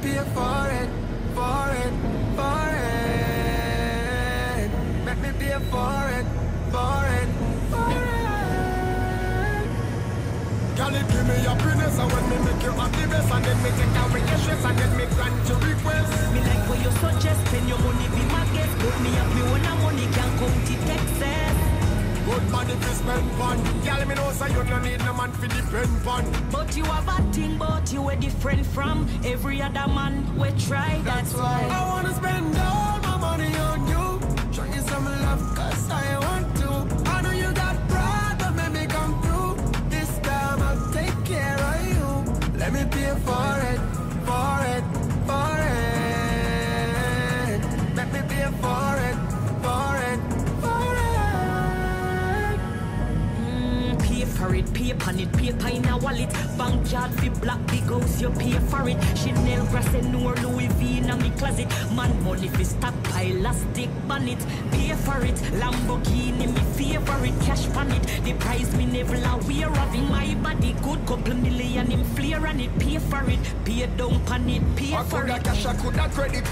pay for it, for it, for it. Let me pay for it, for it, for it. Girl, it give me happiness, and when me make you happy best, and then me take away your stress, and then me grant your request. Me like what you suggest, spend your money be my guest, but me have me own money can't count it excess. Good money to spend fun. Girl, me know so you no need no man for depend on. But you have a thing, but you are different from every other man we try. That's why I wanna spend all my money on you. Show you some love, cause I want to. I know you got pride, but make me come through. This time I'll take care of you. Let me pay for it, for it, for it. Let me pay for it, for it, for it. pay for it, pay on it, paper in a wallet. Bank yard fi black big house, you pay for it. Chanel, Grasset, Noir, Louis V in a me closet. Man money fi stockpile, a stick bonnet. Pay for it, Lamborghini me favorite. Cash on it, the price me never aware of. In my body, good couple million him flare on it. Pay for it, pay down on it, pay for it. I coulda cash, I coulda credit.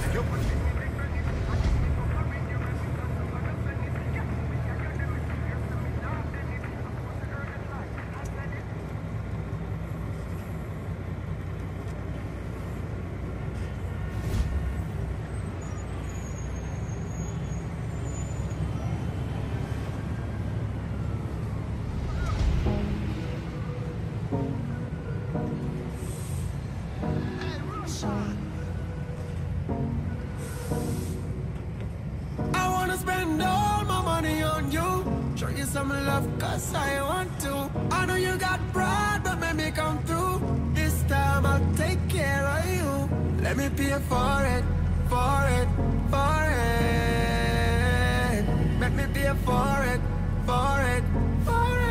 I wanna spend all my money on you. Show you some love, cause I want to. I know you got pride, but make me come through. This time I'll take care of you. Let me pay for it, for it, for it. Let me pay for it, for it, for it.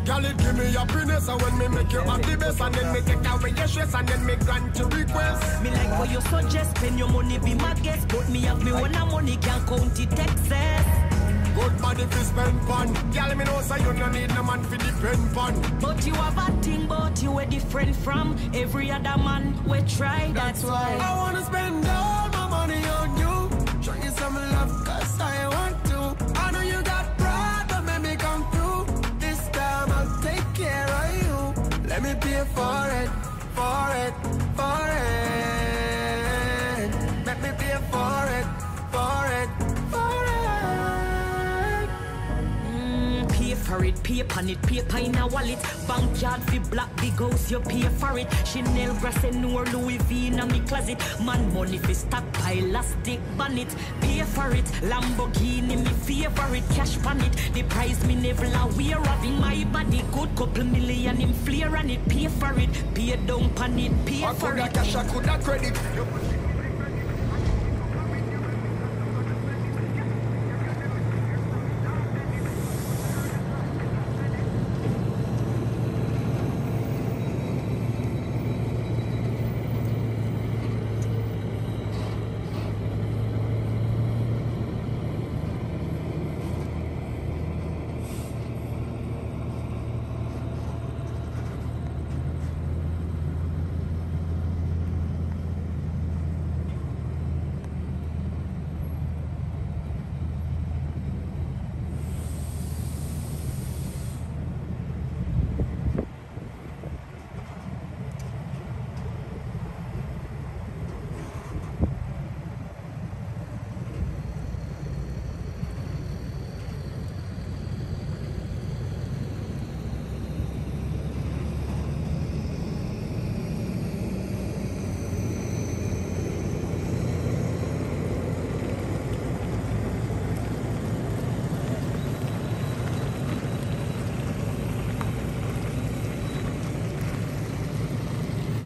Girl, it give me happiness, and when me make you happy best, and then me take away your stress, and then me grant your request. Me like what you suggest, spend your money be my guest. But me have me own money, can't count it excess. Good body fi spend fun. Girl, me know so you no need no man fi depend on. But you have a thing, but you are different from every other man we try. That's why I wanna spend all my money on you. Show you some love, cause I want to. I know you got pride, but make me come through. This time I'll take care of you. Let me pay for it, for it, for it. Let me pay for it, for it, for it. pay for it, pay on it, paper in a wallet. Bank yard fi black big house, you pay for it. Chanel, Grasset, Noir, Louis V in a me closet. Man money fi stockpile, a stick bonnet. Pay for it, Lamborghini me favorite. Cash on it, the price me never aware of. In my body, good couple million him flare on it. Pay for it, pay down on it, pay for it. I coulda cash, I coulda credit.